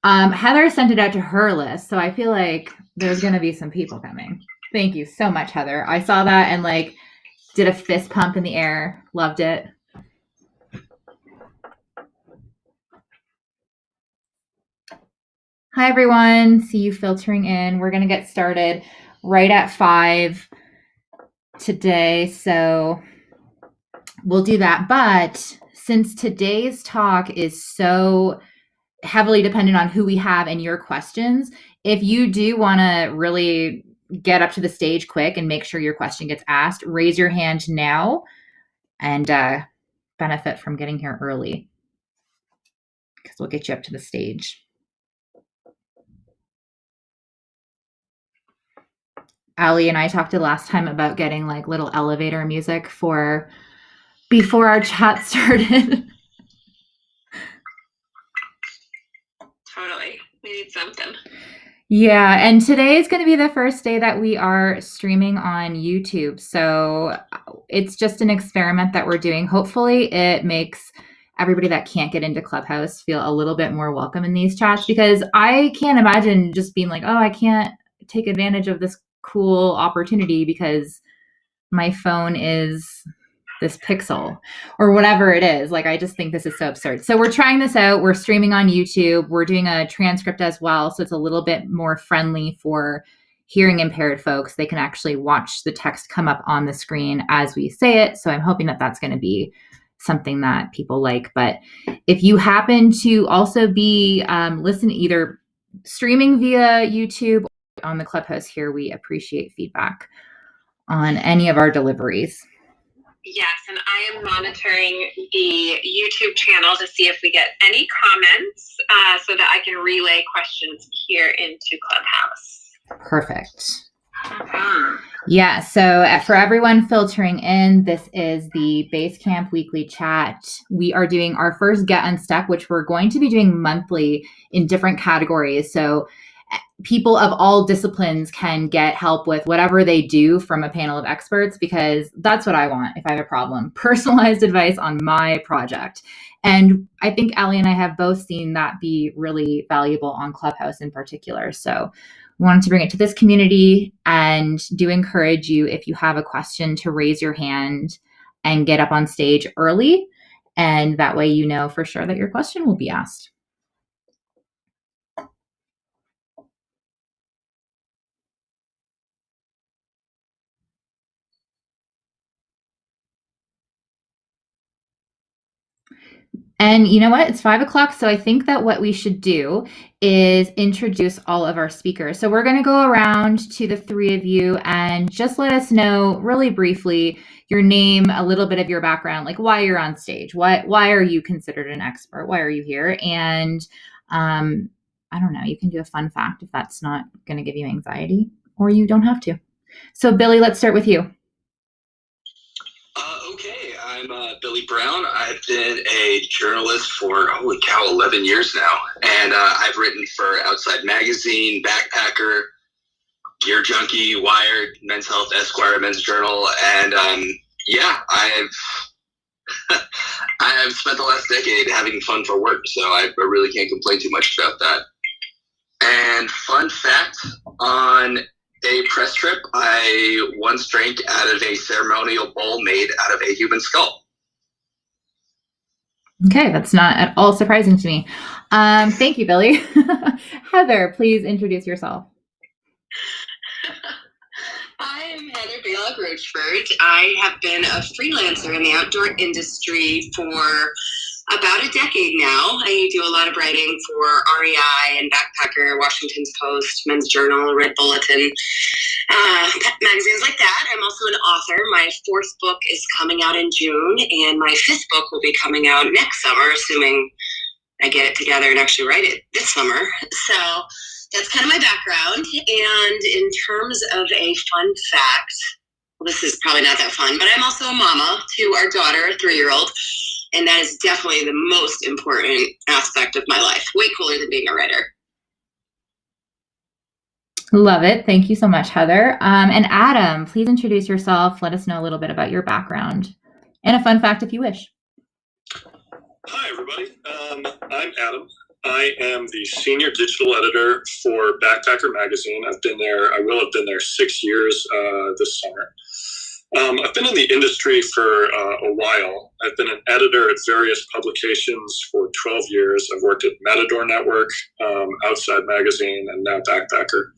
Heather sent it out to her list, so I feel like there's going to be some people coming. Thank you so much, Heather. I saw that and like did a fist pump in the air. Loved it. Hi, everyone. See you filtering in. We're going to get started right at 5 today, so we'll do that. But since today's talk is so heavily dependent on who we have and your questions, if you do want to really get up to the stage quick and make sure your question gets asked, raise your hand now and benefit from getting here early because we'll get you up to the stage. Ali and I talked the last time about getting like little elevator music for before our chat started. Totally. We need something. Yeah, and today is going to be the first day that we are streaming on YouTube. So it's just an experiment that we're doing. Hopefully it makes everybody that can't get into Clubhouse feel a little bit more welcome in these chats, because I can't imagine just being like, oh, I can't take advantage of this cool opportunity because my phone is this Pixel or whatever it is. Like, I just think this is so absurd. So we're trying this out. We're streaming on YouTube. We're doing a transcript as well. So it's a little bit more friendly for hearing impaired folks. They can actually watch the text come up on the screen as we say it. So I'm hoping that that's going to be something that people like. But if you happen to also be listening, either streaming via YouTube or on the Clubhouse here, we appreciate feedback on any of our deliveries. Yes, and I am monitoring the YouTube channel to see if we get any comments so that I can relay questions here into Clubhouse. Perfect. Yeah, so for everyone filtering in, this is the Basecamp weekly chat. We are doing our first Get Unstuck, which we're going to be doing monthly in different categories. So people of all disciplines can get help with whatever they do from a panel of experts, because that's what I want if I have a problem. Personalized advice on my project. And I think Ali and I have both seen that be really valuable on Clubhouse in particular. So we wanted to bring it to this community and do encourage you, if you have a question, to raise your hand and get up on stage early. And that way you know for sure that your question will be asked. And you know what? It's 5 o'clock. So I think that what we should do is introduce all of our speakers. So we're going to go around to the three of you and just let us know really briefly your name, a little bit of your background, like why you're on stage. Why are you considered an expert? Why are you here? And I don't know, you can do a fun fact if that's not going to give you anxiety, or you don't have to. So Billy, let's start with you. Okay, I'm Billy Brown. I've been a journalist for, holy cow, 11 years now. And I've written for Outside Magazine, Backpacker, Gear Junkie, Wired, Men's Health, Esquire, Men's Journal. And yeah, I've spent the last decade having fun for work. So I really can't complain too much about that. And fun fact, on a press trip, I once drank out of a ceremonial bowl made out of a human skull. Okay, that's not at all surprising to me. Thank you, Billy. Heather, please introduce yourself. I'm Heather Baylock Roachford. I have been a freelancer in the outdoor industry for about a decade now. I do a lot of writing for REI and Backpacker, Washington Post, Men's Journal, Red Bulletin, magazines like that. I'm also an author. My fourth book is coming out in June, and my fifth book will be coming out next summer, assuming I get it together and actually write it this summer. So that's kind of my background. And in terms of a fun fact, well, this is probably not that fun, but I'm also a mama to our daughter, a 3-year-old. And that is definitely the most important aspect of my life. Way cooler than being a writer. Love it. Thank you so much, Heather. And Adam, please introduce yourself. Let us know a little bit about your background and a fun fact if you wish. Hi, everybody. I'm Adam. I am the senior digital editor for Backpacker magazine. I will have been there 6 years this summer. I've been in the industry for a while. I've been an editor at various publications for 12 years. I've worked at Matador Network, Outside Magazine, and now Backpacker.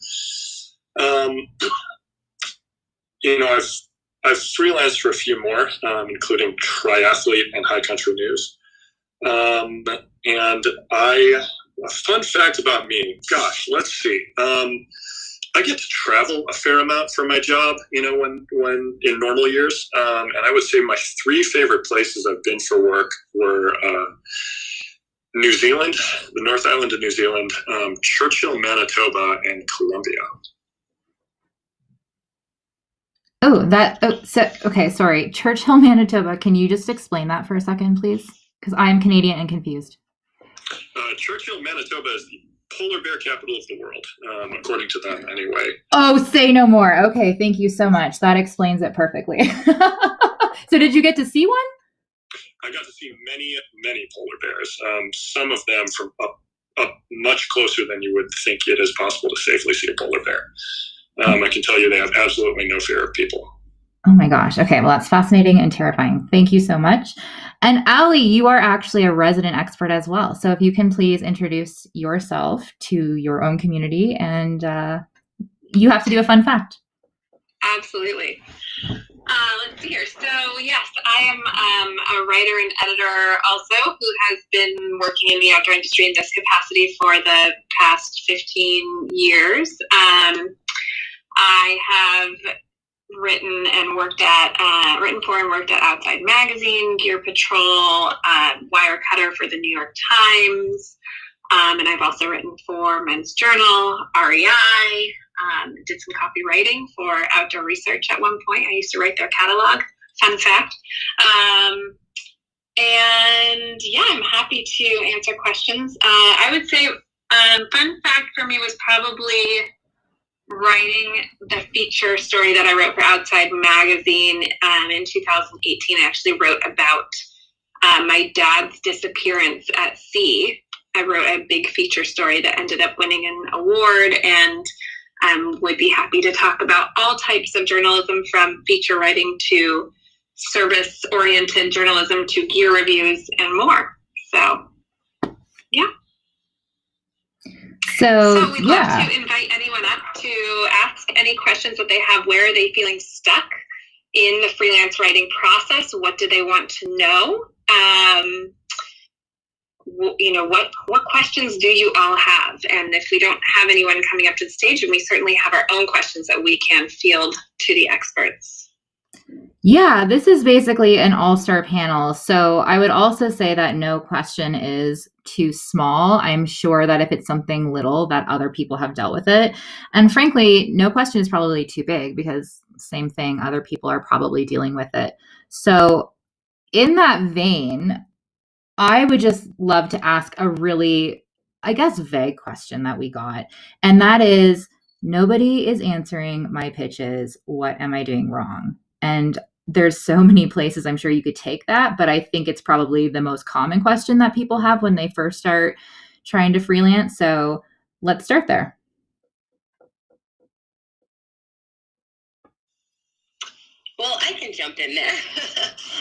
I've freelanced for a few more, including Triathlete and High Country News. And a fun fact about me, gosh, let's see. I get to travel a fair amount for my job, when in normal years. And I would say my 3 favorite places I've been for work were New Zealand, the North Island of New Zealand, Churchill, Manitoba, and Colombia. Okay, sorry. Churchill, Manitoba. Can you just explain that for a second, please? Because I am Canadian and confused. Churchill, Manitoba is the polar bear capital of the world, according to them anyway. Oh, say no more. Okay, thank you so much. That explains it perfectly. So did you get to see one? I got to see many, many polar bears, some of them from up much closer than you would think it is possible to safely see a polar bear. I can tell you they have absolutely no fear of people. Oh my gosh. Okay, well, that's fascinating and terrifying. Thank you so much. And Allie, you are actually a resident expert as well. So if you can please introduce yourself to your own community, and you have to do a fun fact. Absolutely. Let's see here. So yes, I am a writer and editor also who has been working in the outdoor industry in this capacity for the past 15 years. I have written for and worked at Outside Magazine, Gear Patrol, Wirecutter for the New York Times, and I've also written for Men's Journal, REI, did some copywriting for Outdoor Research at one point. I used to write their catalog, fun fact. And yeah, I'm happy to answer questions. I would say fun fact for me was probably writing the feature story that I wrote for Outside Magazine in 2018. I actually wrote about my dad's disappearance at sea. I wrote a big feature story that ended up winning an award, and would be happy to talk about all types of journalism, from feature writing to service-oriented journalism to gear reviews and more. So, yeah. So we'd love to invite anyone up to ask any questions that they have. Where are they feeling stuck in the freelance writing process? What do they want to know? What questions do you all have? And if we don't have anyone coming up to the stage, then we certainly have our own questions that we can field to the experts. Yeah, this is basically an all-star panel. So I would also say that no question is too small. I'm sure that if it's something little, that other people have dealt with it. And frankly, no question is probably too big, because same thing, other people are probably dealing with it. So in that vein, I would just love to ask a really, I guess, vague question that we got. And that is, nobody is answering my pitches. What am I doing wrong? And there's so many places I'm sure you could take that, but I think it's probably the most common question that people have when they first start trying to freelance. So let's start there. Well, I can jump in there.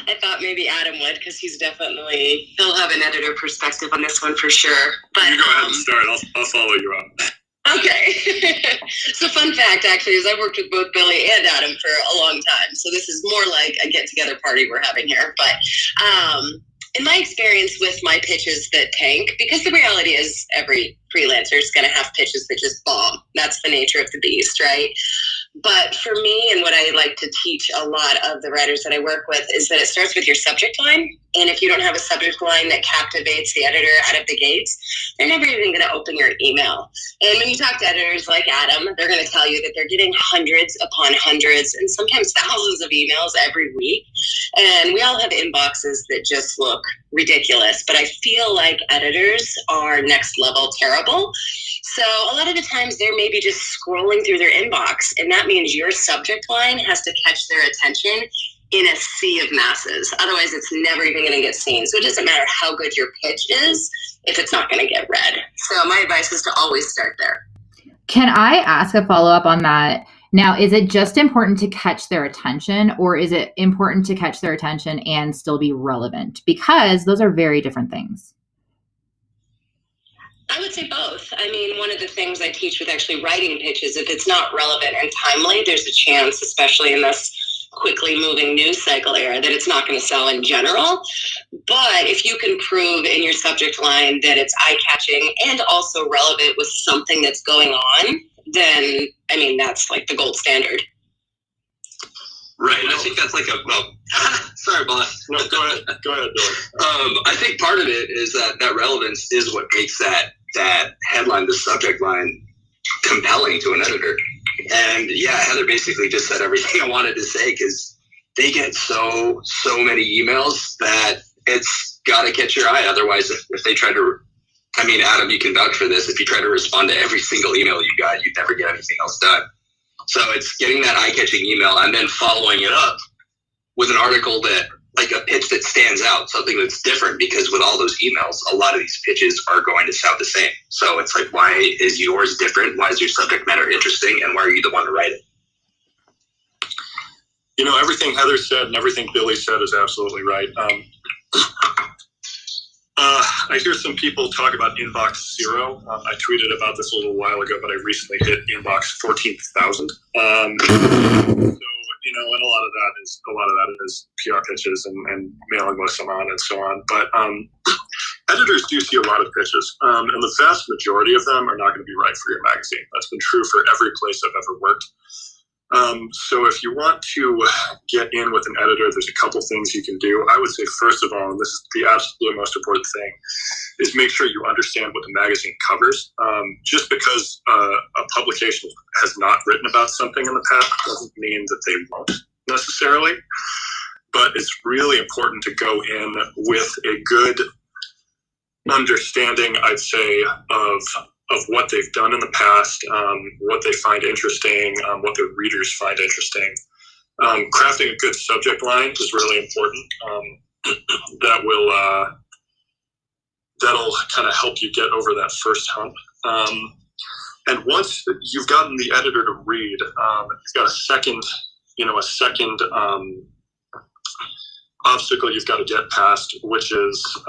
I thought maybe Adam would, because he'll have an editor perspective on this one for sure. But you go ahead and start. I'll follow you up. Okay. So fun fact, actually, is I've worked with both Billy and Adam for a long time. So this is more like a get-together party we're having here. But in my experience with my pitches that tank, because the reality is every freelancer is going to have pitches that just bomb. That's the nature of the beast, right? But for me, and what I like to teach a lot of the writers that I work with, is that it starts with your subject line. And if you don't have a subject line that captivates the editor out of the gates, they're never even going to open your email. And when you talk to editors like Adam, they're going to tell you that they're getting hundreds upon hundreds and sometimes thousands of emails every week. And we all have inboxes that just look ridiculous. But I feel like editors are next level terrible. So a lot of the times they're maybe just scrolling through their inbox, and that means your subject line has to catch their attention in a sea of masses. Otherwise, it's never even going to get seen. So it doesn't matter how good your pitch is if it's not going to get read. So my advice is to always start there. Can I ask a follow-up on that? Now, is it just important to catch their attention, or is it important to catch their attention and still be relevant? Because those are very different things. I would say both. I mean, one of the things I teach with actually writing pitches, if it's not relevant and timely, there's a chance, especially in this quickly moving news cycle era, that it's not going to sell in general. But if you can prove in your subject line that it's eye-catching and also relevant with something that's going on, then, I mean, that's like the gold standard. Right, and I think that's like sorry, boss. No, go ahead, Billy. I think part of it is that relevance is what makes that headline, the subject line, compelling to an editor. And yeah, Heather basically just said everything I wanted to say, because they get so many emails that it's got to catch your eye. Otherwise, if they try to, I mean, Adam, you can vouch for this. If you try to respond to every single email you got, you'd never get anything else done. So it's getting that eye-catching email and then following it up with an article that, like a pitch that stands out, something that's different, because with all those emails, a lot of these pitches are going to sound the same. So it's like, why is yours different? Why is your subject matter interesting? And why are you the one to write it? You know, everything Heather said and everything Billy said is absolutely right. I hear some people talk about inbox 0. I tweeted about this a little while ago, but I recently hit inbox 14,000. So, you know, and a lot of that is PR pitches and mailing lists them on and so on. But editors do see a lot of pitches, and the vast majority of them are not going to be right for your magazine. That's been true for every place I've ever worked. So if you want to get in with an editor, there's a couple things you can do. I would say, first of all, and this is the absolute most important thing, is make sure you understand what the magazine covers. Just because a publication has not written about something in the past doesn't mean that they won't necessarily. But it's really important to go in with a good understanding, I'd say, of what they've done in the past, what they find interesting, what their readers find interesting. Crafting a good subject line is really important. That'll kind of help you get over that first hump. And once you've gotten the editor to read, you've got a second obstacle you've got to get past, which is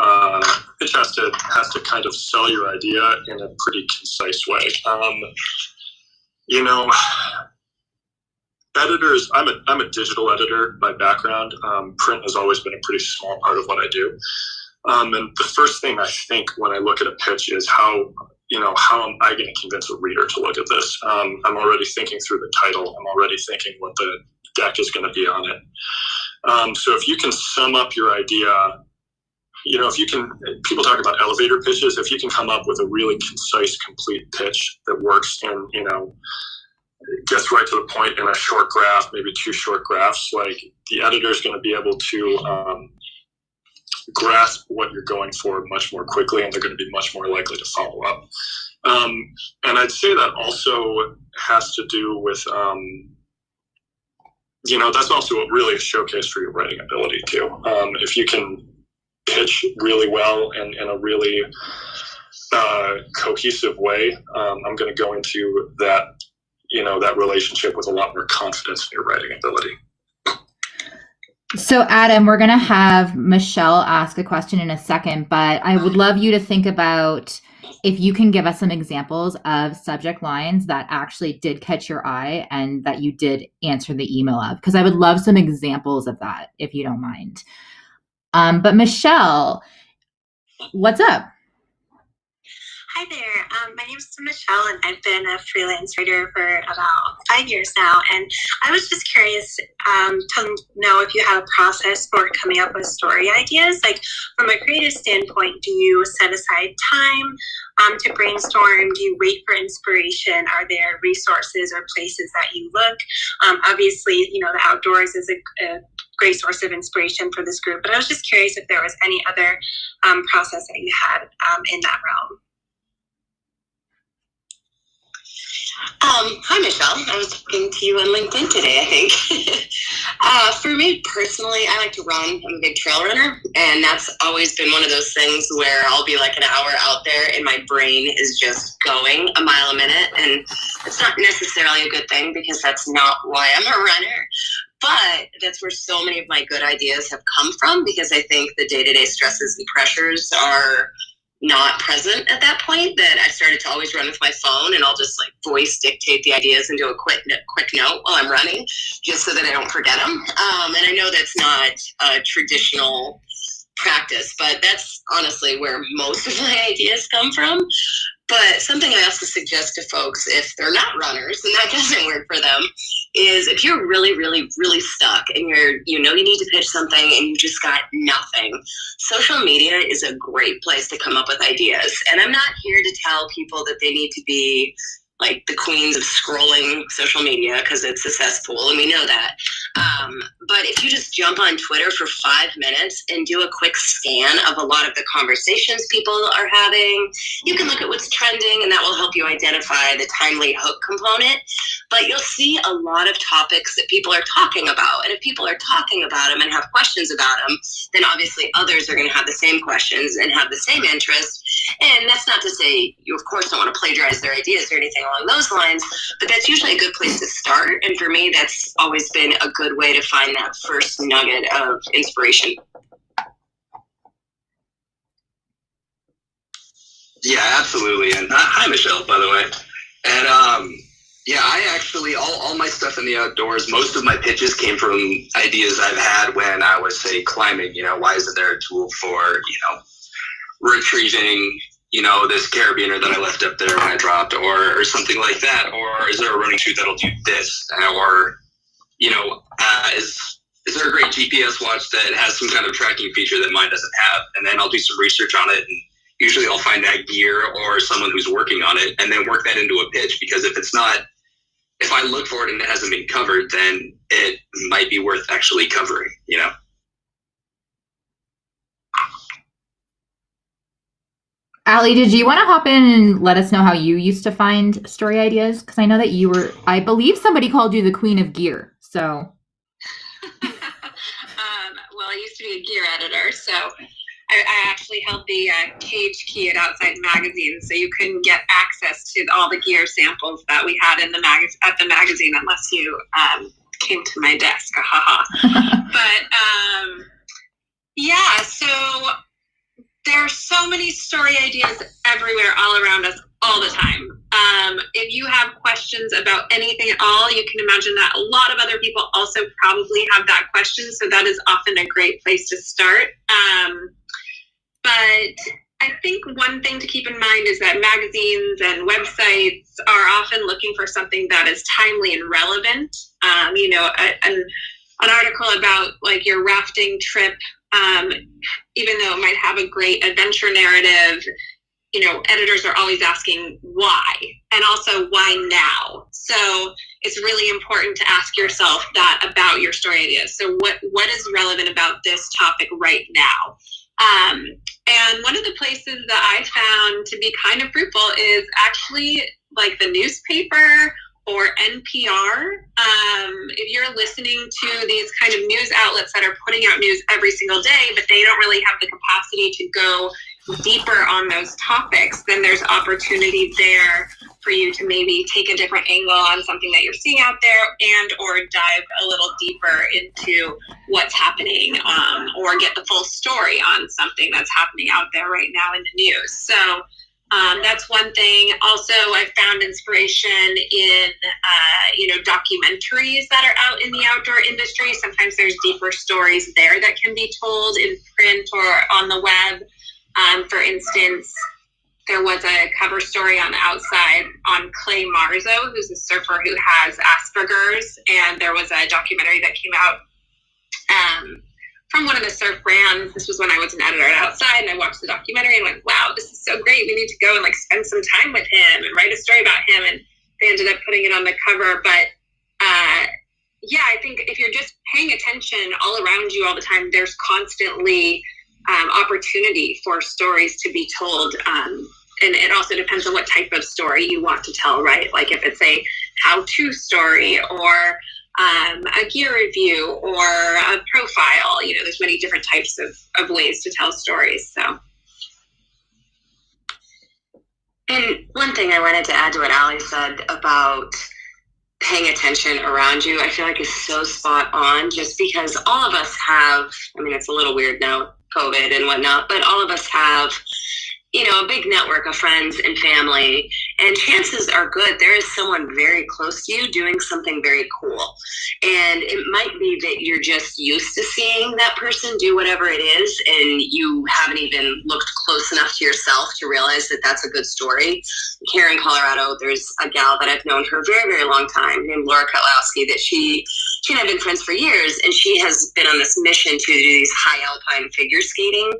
pitch has to kind of sell your idea in a pretty concise way. You know, editors, I'm a digital editor by background. Print has always been a pretty small part of what I do. And the first thing I think when I look at a pitch is how am I going to convince a reader to look at this? I'm already thinking through the title. I'm already thinking what the deck is going to be on it. So if you can sum up your idea, you know, people talk about elevator pitches. If you can come up with a really concise, complete pitch that works and, you know, gets right to the point in a short graph, maybe 2 short graphs, like the editor is going to be able to grasp what you're going for much more quickly, and they're going to be much more likely to follow up. And I'd say that also has to do with, you know, that's also really a showcase for your writing ability too. If you can pitch really well and in a really cohesive way, I'm going to go into that, you know, that relationship with a lot more confidence in your writing ability. So Adam, we're going to have Michelle ask a question in a second, but I would love you to think about if you can give us some examples of subject lines that actually did catch your eye and that you did answer the email of, because I would love some examples of that, if you don't mind. But Michelle, what's up? Hi there. My name is Michelle, and I've been a freelance writer for about 5 years now. And I was just curious to know if you have a process for coming up with story ideas. Like, from a creative standpoint, do you set aside time to brainstorm? Do you wait for inspiration? Are there resources or places that you look? Obviously, you know, the outdoors is a great source of inspiration for this group. But I was just curious if there was any other process that you had in that realm. Hi, Michelle. I was talking to you on LinkedIn today, I think. For me personally, I like to run. I'm a big trail runner, and that's always been one of those things where I'll be like an hour out there and my brain is just going a mile a minute, and it's not necessarily a good thing because that's not why I'm a runner. But that's where so many of my good ideas have come from, because I think the day-to-day stresses and pressures are not present at that point, that I started to always run with my phone, and I'll just like voice dictate the ideas into a quick note while I'm running, just so that I don't forget them. And I know that's not a traditional practice, but that's honestly where most of my ideas come from. But something I also suggest to folks, if they're not runners and that doesn't work for them, is if you're really, really, really stuck and you need to pitch something and you just got nothing, social media is a great place to come up with ideas. And I'm not here to tell people that they need to be like the queens of scrolling social media, because it's a cesspool and we know that. But if you just jump on Twitter for 5 minutes and do a quick scan of a lot of the conversations people are having, you can look at what's trending, and that will help you identify the timely hook component. But you'll see a lot of topics that people are talking about. And if people are talking about them and have questions about them, then obviously others are going to have the same questions and have the same interest. And that's not to say you, of course, don't want to plagiarize their ideas or anything along those lines, but that's usually a good place to start. And for me, that's always been a good way to find that first nugget of inspiration. Yeah, absolutely. And hi, Michelle, by the way. And yeah, I actually, all my stuff in the outdoors, most of my pitches came from ideas I've had when I was, say, climbing. Why isn't there a tool for, retrieving, this carabiner that I left up there when I dropped, or something like that? Or is there a running shoe that'll do this? Or, is there a great GPS watch that has some kind of tracking feature that mine doesn't have? And then I'll do some research on it, and usually I'll find that gear or someone who's working on it, and then work that into a pitch. Because if I look for it and it hasn't been covered, then it might be worth actually covering, Allie, did you want to hop in and let us know how you used to find story ideas? Because I know that I believe somebody called you the queen of gear, so. Well, I used to be a gear editor, so I actually held the cage key at Outside Magazine, so you couldn't get access to all the gear samples that we had in at the magazine unless you came to my desk. But yeah, so there's so many story ideas everywhere, all around us, all the time. If you have questions about anything at all, you can imagine that a lot of other people also probably have that question, so that is often a great place to start. But I think one thing to keep in mind is that magazines and websites are often looking for something that is timely and relevant. An article about like your rafting trip, even though it might have a great adventure narrative, editors are always asking why, and also why now. So it's really important to ask yourself that about your story ideas. So what is relevant about this topic right now? And one of the places that I found to be kind of fruitful is actually like the newspaper or NPR. If you're listening to these kind of news outlets that are putting out news every single day, but they don't really have the capacity to go deeper on those topics, then there's opportunity there for you to maybe take a different angle on something that you're seeing out there, and or dive a little deeper into what's happening, or get the full story on something that's happening out there right now in the news. So that's one thing. Also, I found inspiration in, documentaries that are out in the outdoor industry. Sometimes there's deeper stories there that can be told in print or on the web. For instance, there was a cover story on the Outside on Clay Marzo, who's a surfer who has Asperger's, and there was a documentary that came out from one of the surf brands. This was when I was an editor at Outside, and I watched the documentary and went, wow, this is so great. We need to go and spend some time with him and write a story about him. And they ended up putting it on the cover. But yeah, I think if you're just paying attention all around you all the time, there's constantly opportunity for stories to be told. And it also depends on what type of story you want to tell, right? Like if it's a how-to story or a gear review, or a profile. There's many different types of ways to tell stories. So. And one thing I wanted to add to what Allie said about paying attention around you, I feel like is so spot on, just because all of us have, it's a little weird now, COVID and whatnot, but all of us have, a big network of friends and family, and chances are good there is someone very close to you doing something very cool. And it might be that you're just used to seeing that person do whatever it is, and you haven't even looked close enough to yourself to realize that that's a good story. Here in Colorado, there's a gal that I've known for a very, very long time named Laura Kotlowski, that she and I have been friends for years, and she has been on this mission to do these high alpine figure skating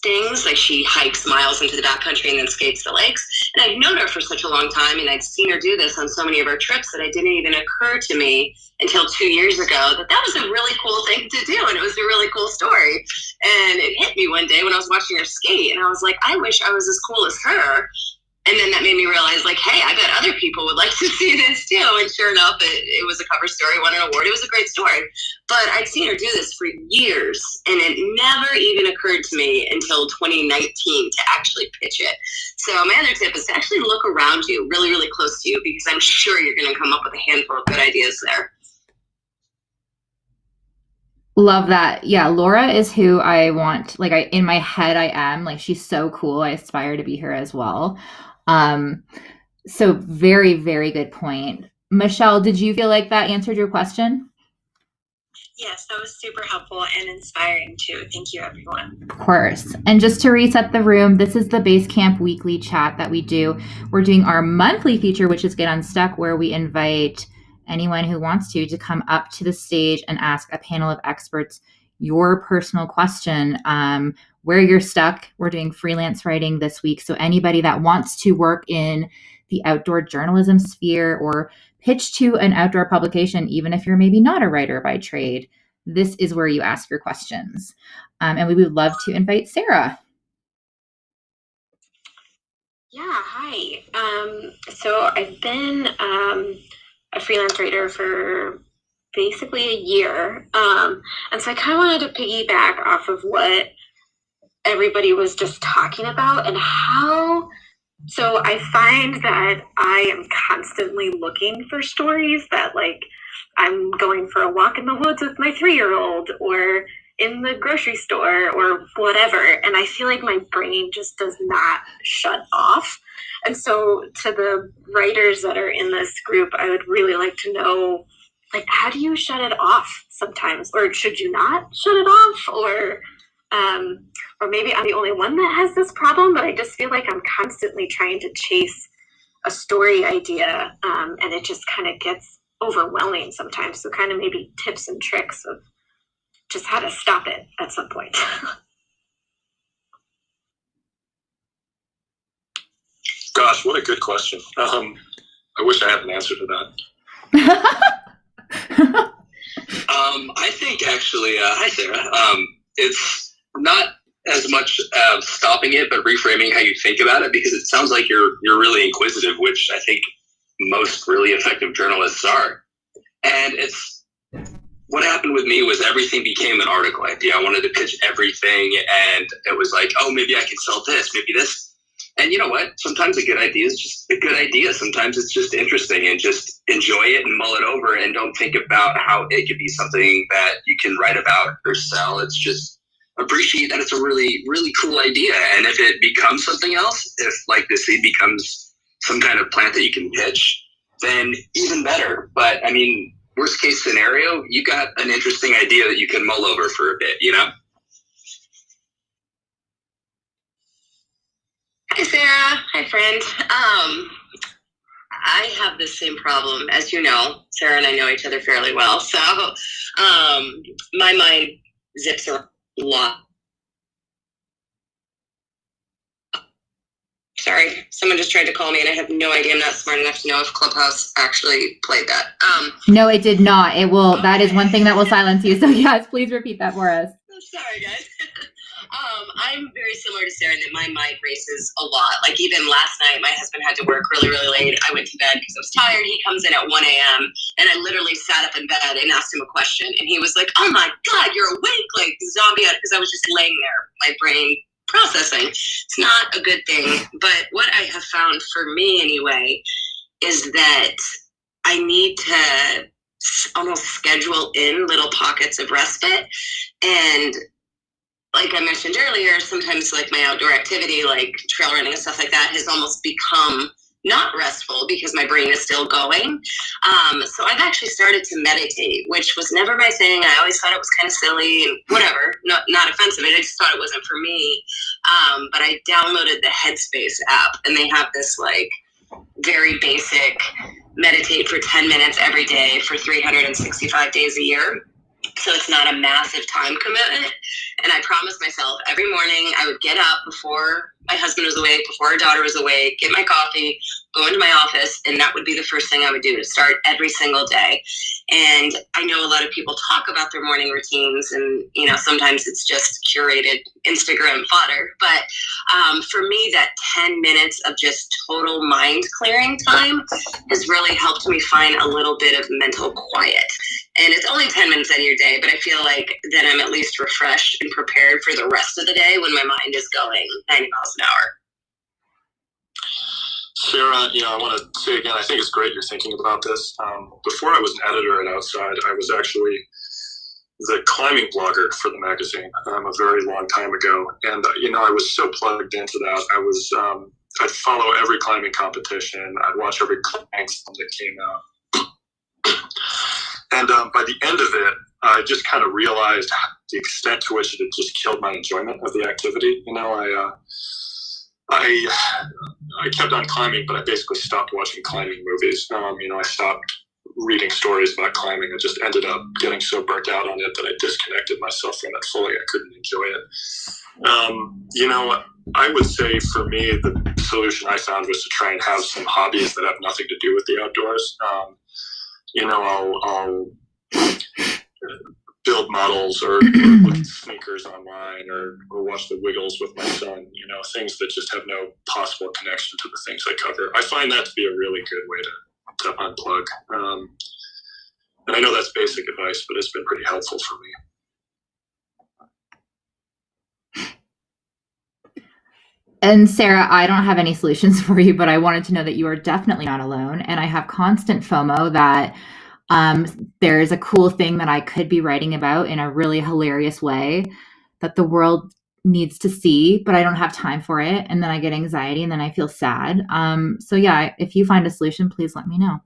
things. Like, she hikes miles into the backcountry and then skates the lakes. And I've known her for such a long time, and I'd seen her do this on so many of her trips that it didn't even occur to me until 2 years ago that was a really cool thing to do, and it was a really cool story. And it hit me one day when I was watching her skate, and I was like, I wish I was as cool as her. And then that made me realize, like, hey, I bet other people would like to see this too. And sure enough, it was a cover story, won an award. It was a great story. But I'd seen her do this for years, and it never even occurred to me until 2019 to actually pitch it. So my other tip is to actually look around you, really, really close to you, because I'm sure you're going to come up with a handful of good ideas there. Love that. Yeah, Laura is who I want. Like, in my head, I am. Like, she's so cool. I aspire to be her as well. So very, very good point. Michelle, did you feel like that answered your question? Yes, that was super helpful and inspiring too. Thank you, everyone. Of course. And just to reset the room, this is the Basecamp weekly chat that we do. We're doing our monthly feature, which is Get Unstuck, where we invite anyone who wants to come up to the stage and ask a panel of experts your personal question. Where you're stuck. We're doing freelance writing this week. So anybody that wants to work in the outdoor journalism sphere or pitch to an outdoor publication, even if you're maybe not a writer by trade, this is where you ask your questions. And we would love to invite Sarah. Yeah, hi. So I've been a freelance writer for basically a year. And so I kind of wanted to piggyback off of what everybody was just talking about, and so I find that I am constantly looking for stories that, like, I'm going for a walk in the woods with my 3-year-old or in the grocery store or whatever. And I feel like my brain just does not shut off. And so to the writers that are in this group, I would really like to know, like, how do you shut it off sometimes? Or should you not shut it off? Or maybe I'm the only one that has this problem, but I just feel like I'm constantly trying to chase a story idea, and it just kind of gets overwhelming sometimes. So kind of maybe tips and tricks of just how to stop it at some point. Gosh, what a good question. I wish I had an answer to that. I think actually, hi Sarah, it's not as much stopping it, but reframing how you think about it, because it sounds like you're really inquisitive, which I think most really effective journalists are. And it's what happened with me was everything became an article idea. I wanted to pitch everything, and it was like, oh, maybe I can sell this, maybe this. And you know what? Sometimes a good idea is just a good idea. Sometimes it's just interesting, and just enjoy it and mull it over, and don't think about how it could be something that you can write about or sell. It's just appreciate that it's a really, really cool idea. And if it becomes something else, if like the seed becomes some kind of plant that you can pitch, then even better. But I mean, worst case scenario, you got an interesting idea that you can mull over for a bit, you know? Hi, Sarah. Hi, friend. I have the same problem. As you know, Sarah and I know each other fairly well. So my mind zips around a lot. Sorry, someone just tried to call me, and I have no idea. I'm not smart enough to know if Clubhouse actually played that. No, it did not. It will. Okay. That is one thing that will silence you. So yes, please repeat that for us. Sorry, guys. I'm very similar to Sarah in that my mind races a lot. Like even last night, my husband had to work really, really late. I went to bed because I was tired. He comes in at 1 a.m. and I literally sat up in bed and asked him a question. And he was like, "Oh my God, you're awake!" Like zombie, because I was just laying there, my brain processing. It's not a good thing. But what I have found for me anyway is that I need to almost schedule in little pockets of respite. And like I mentioned earlier, sometimes like my outdoor activity, like trail running and stuff like that, has almost become not restful because my brain is still going. So I've actually started to meditate, which was never my thing. I always thought it was kind of silly and whatever, not offensive. I just thought it wasn't for me. But I downloaded the Headspace app, and they have this like very basic meditate for 10 minutes every day for 365 days a year. So it's not a massive time commitment. And I promised myself every morning I would get up before my husband was awake, before our daughter was awake, get my coffee, go into my office, and that would be the first thing I would do to start every single day. And I know a lot of people talk about their morning routines, and you know, sometimes it's just curated Instagram fodder. But for me, that 10 minutes of just total mind clearing time has really helped me find a little bit of mental quiet. And it's only 10 minutes out of your day, but I feel like then I'm at least refreshed and prepared for the rest of the day when my mind is going 90 miles an hour. Sarah, I want to say again, I think it's great you're thinking about this. Before I was an editor at Outside, I was actually the climbing blogger for the magazine a very long time ago. And, I was so plugged into that. I'd follow every climbing competition. I'd watch every climbing film that came out. And by the end of it, I just kind of realized the extent to which it had just killed my enjoyment of the activity. I kept on climbing, but I basically stopped watching climbing movies. I stopped reading stories about climbing. I just ended up getting so burnt out on it that I disconnected myself from it fully. I couldn't enjoy it. I would say for me, the solution I found was to try and have some hobbies that have nothing to do with the outdoors. I'll build models or look at sneakers online or watch the Wiggles with my son, things that just have no possible connection to the things I cover. I find that to be a really good way to unplug. And I know that's basic advice, but it's been pretty helpful for me. And Sarah, I don't have any solutions for you, but I wanted to know that you are definitely not alone. And I have constant FOMO that there's a cool thing that I could be writing about in a really hilarious way that the world needs to see, but I don't have time for it. And then I get anxiety and then I feel sad. So yeah, if you find a solution, please let me know.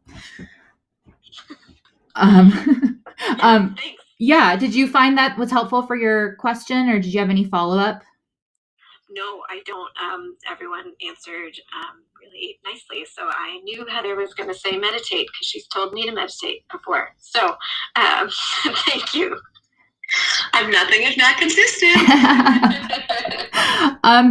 Yeah. Did you find that was helpful for your question, or did you have any follow-up? No, I don't. Everyone answered really nicely. So I knew Heather was going to say meditate because she's told me to meditate before. So thank you. I'm nothing if not consistent.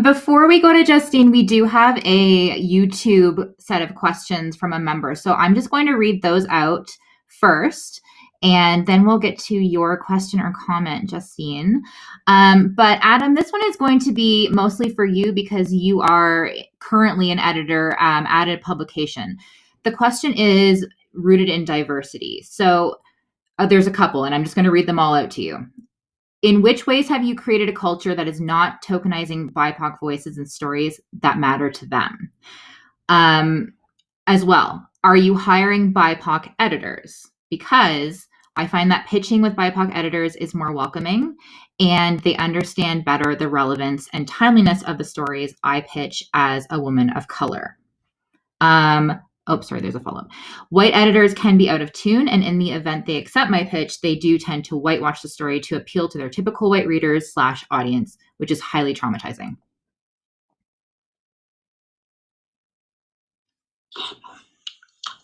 Before we go to Justine, we do have a YouTube set of questions from a member. So I'm just going to read those out first, and then we'll get to your question or comment, Justine. But Adam, this one is going to be mostly for you because you are currently an editor at a publication. The question is rooted in diversity. So there's a couple, and I'm just going to read them all out to you. In which ways have you created a culture that is not tokenizing BIPOC voices and stories that matter to them? As well, are you hiring BIPOC editors? Because I find that pitching with BIPOC editors is more welcoming, and they understand better the relevance and timeliness of the stories I pitch as a woman of color. There's a follow-up. White editors can be out of tune, and in the event they accept my pitch, they do tend to whitewash the story to appeal to their typical white readers / audience, which is highly traumatizing.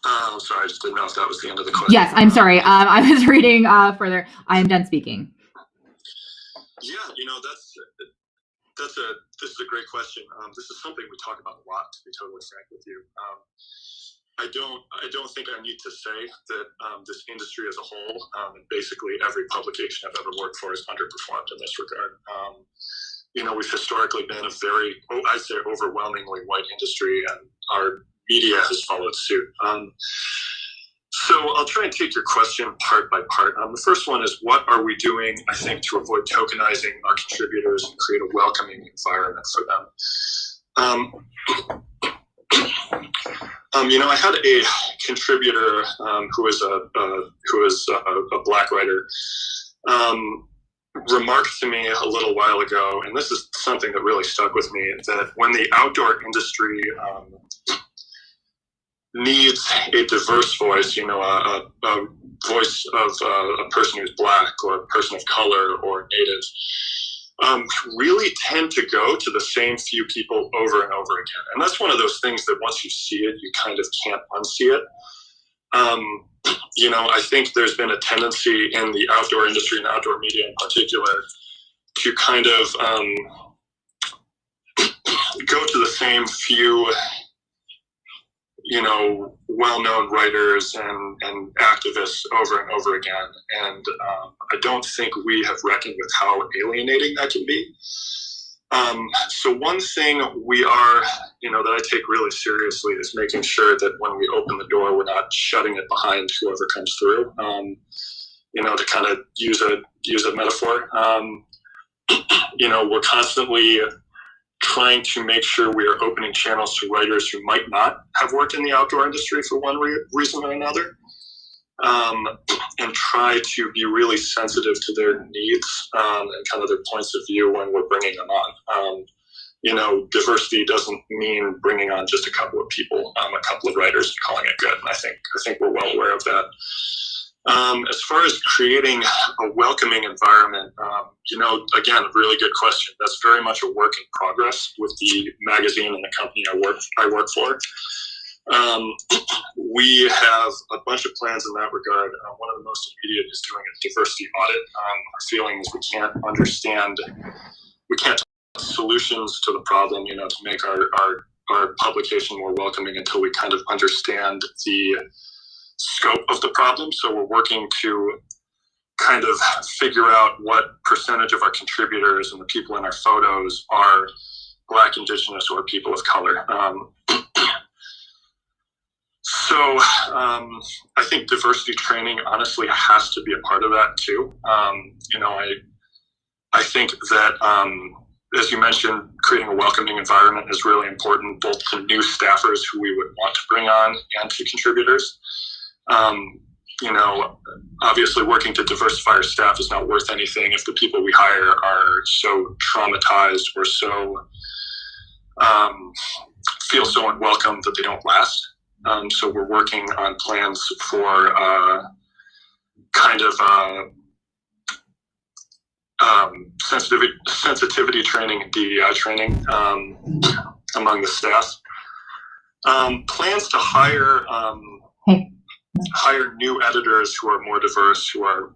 Oh, sorry, I just didn't know if that was the end of the question. Yes, I'm sorry. I was reading further. I am done speaking. Yeah, this is a great question. This is something we talk about a lot, to be totally frank with you. I don't think I need to say that this industry as a whole, and basically every publication I've ever worked for, has underperformed in this regard. we've historically been a very, I'd say, overwhelmingly white industry, and our media has followed suit. So I'll try and take your question part by part. The first one is, what are we doing, I think, to avoid tokenizing our contributors and create a welcoming environment for them? I had a contributor who is a Black writer remarked to me a little while ago, and this is something that really stuck with me, that when the outdoor industry needs a diverse voice, a voice of a person who's Black or a person of color or Native, really tend to go to the same few people over and over again. And that's one of those things that once you see it, you kind of can't unsee it. I think there's been a tendency in the outdoor industry and outdoor media in particular to kind of go to the same few, well-known writers and activists over and over again. And I don't think we have reckoned with how alienating that can be. So one thing we are, that I take really seriously is making sure that when we open the door, we're not shutting it behind whoever comes through. To kind of use a metaphor. We're constantly trying to make sure we are opening channels to writers who might not have worked in the outdoor industry for one reason or another, and try to be really sensitive to their needs and kind of their points of view when we're bringing them on. Diversity doesn't mean bringing on just a couple of people, a couple of writers and calling it good. And I think we're well aware of that. As far as creating a welcoming environment, again, a really good question. That's very much a work in progress with the magazine and the company I work for. We have a bunch of plans in that regard. One of the most immediate is doing a diversity audit. Our feeling is we can't solutions to the problem, to make our publication more welcoming until we kind of understand the scope of the problem. So we're working to kind of figure out what percentage of our contributors and the people in our photos are Black, Indigenous, or people of color. So I think diversity training honestly has to be a part of that too. I think that, as you mentioned, creating a welcoming environment is really important, both to new staffers who we would want to bring on and to contributors. Obviously working to diversify our staff is not worth anything if the people we hire are so traumatized or so feel so unwelcome that they don't last. So we're working on plans for sensitivity training and DEI training among the staff. Plans to hire new editors who are more diverse, who are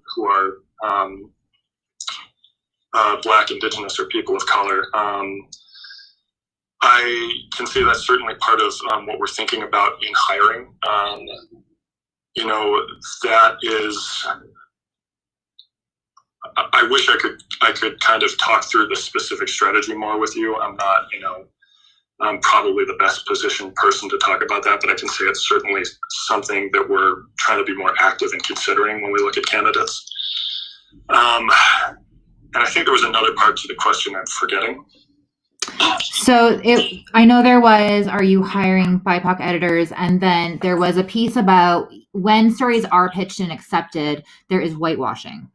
Black, Indigenous, or people of color. I can say that's certainly part of what we're thinking about in hiring. That is, I wish I could kind of talk through the specific strategy more with you. I'm not, I'm probably the best positioned person to talk about that, but I can say it's certainly something that we're trying to be more active in considering when we look at candidates. And I think there was another part to the question I'm forgetting. So I know there was, are you hiring BIPOC editors? And then there was a piece about when stories are pitched and accepted, there is whitewashing.